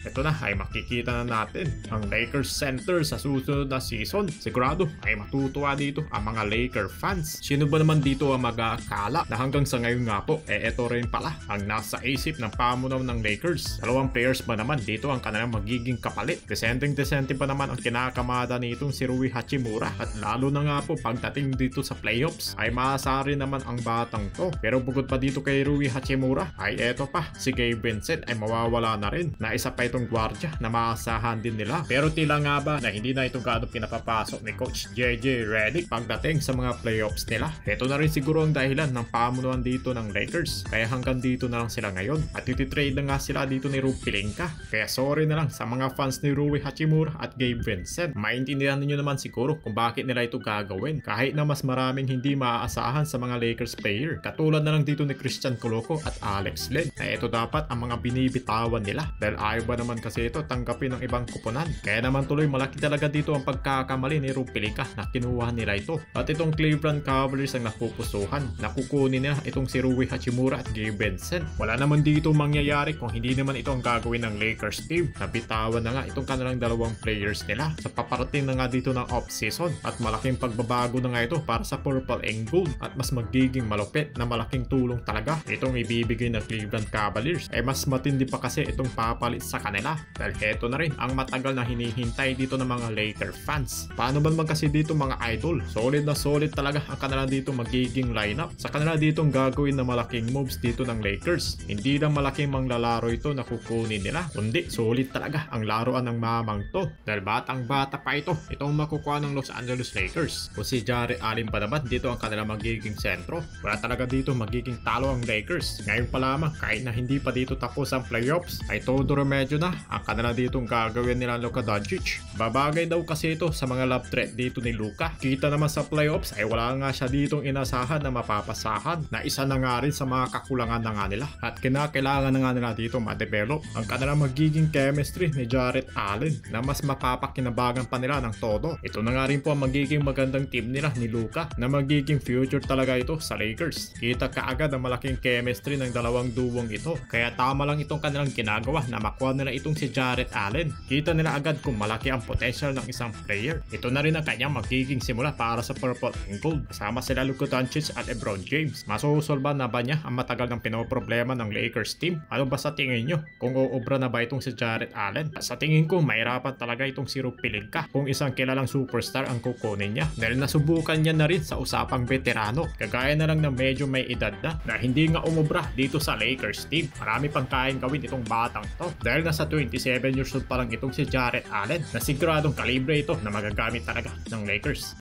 ito na ay makikita na natin ang Lakers center sa susunod na season. Sigurado ay matutuwa dito ang mga Laker fans. Sino ba naman dito ang mag-aakala na hanggang sa ngayon nga po ito rin pala ang nasa isip ng pamunaw ng Lakers. Dalawang players ba naman dito ang kanilang magiging kapalit. Desenteng-desente pa naman ang kinakamada nitong si Rui Hachimura, at lalo na nga po pagdating dito sa playoffs ay maasarin naman ang batang to. Pero bukod pa dito kay Rui Hachimura ay eto pa, si Gabe Vincent ay mawawala na rin, na isa pa itong gwardya na maasahan din nila. Pero tila nga ba na hindi na ito gaano pinapapasok ni Coach JJ Redick pagdating sa mga playoffs nila. Ito na rin siguro ang dahilan ng pamunuan dito ng Lakers, kaya hanggang dito na lang sila ngayon, at ititrade na nga sila dito ni Rob Pelinka. Kaya sorry na lang sa mga fans ni Rui Hachimura at Gabe Vincent. Maintindihan niyo naman siguro kung bakit nila ito gagawin, kahit na mas maraming hindi maaasahan sa mga Lakers player, katulad na lang dito ni Christian Coloco at Alex Len, na ito dapat ang mga binibitawan nila dahil ayaw ba naman kasi ito tanggapin ng ibang kuponan. Kaya naman tuloy malaki talaga dito ang pagkakamali ni Rob Pelinka na kinuha nila ito, at itong Cleveland Cavaliers ang napupusuhan na kukunin nila itong si Rui Hachimura at Gabe Vincent. Wala naman dito mangyayari kung hindi naman ito ang gagawin ng Lakers team, na bitawan na nga itong kanilang dalawang players nila sa paparating na nga dito ng off-season, at malaking pagbabago na nga ito para sa Purple and Gold, at mas magiging malupit na malaking tulong talaga itong ibibigay ng Cleveland Cavaliers. Mas matindi pa kasi itong papalit sa kanila, dahil heto na rin ang matagal na hinihintay dito ng mga Laker fans. Paano ba naman kasi dito mga idol? Solid na solid talaga ang kanila dito magiging lineup. Sa kanila ditong gagawin na malaking moves dito ng Lakers. Hindi lang malaking manglalaro ito na kukunin nila, kundi solid talaga ang laruan ng mamang to, dahil batang bata pa itong makukuha ng Los Angeles Lakers. Kung si Jarrett Allen pa naman dito ang kanila magiging sentro, wala talaga dito magiging talo ang Lakers. Ngayon pa lamang, kahit na hindi pa dito tapos ang playoffs, ay todo remedyo na ang kanila ditong gagawin nila Luka Doncic. Babagay daw kasi ito sa mga love threat dito ni Luka. Kita naman sa playoffs ay wala nga siya ditong inasahan na mapapasahan, na isa na nga rin sa mga kakulangan na nga nila, at kinakailangan na nga nila dito ma-develop ang kanilang magiging chemistry ni Jarrett Allen, na mas mapapakinabangan pa nila ng todo. Ito na nga rin po ang magiging magandang team nila ni Luka, na magiging future talaga ito sa Lakers. Kita kaagad ang malaking chemistry ng dalawang duwong ito, kaya tama lang itong kanilang ginagawa na makuha nila itong si Jarrett Allen. Kita nila agad kung malaki ang potential ng isang player. Ito na rin ang kanyang magiging simula para sa Purple and Gold, kasama sila Luka Doncic at LeBron James. Masusolba na ba niya ang matagal ng pinoproblema ng Lakers team? Ano ba sa tingin nyo? Kung uubra na ba itong si Jarrett Allen? Sa tingin ko mahirapan talaga itong si Rob Pelinka kung isang kilalang superstar ang kukunin niya, dahil nasubukan niya na rin sa usapang veterano, kagaya na lang na medyo may edad na hindi nga umubra dito sa Lakers team. Marami pang kayang gawin itong batang to, dahil nasa 27 years old pa lang itong si Jarrett Allen, na siguradong kalibre ito na magagamit talaga ng Lakers.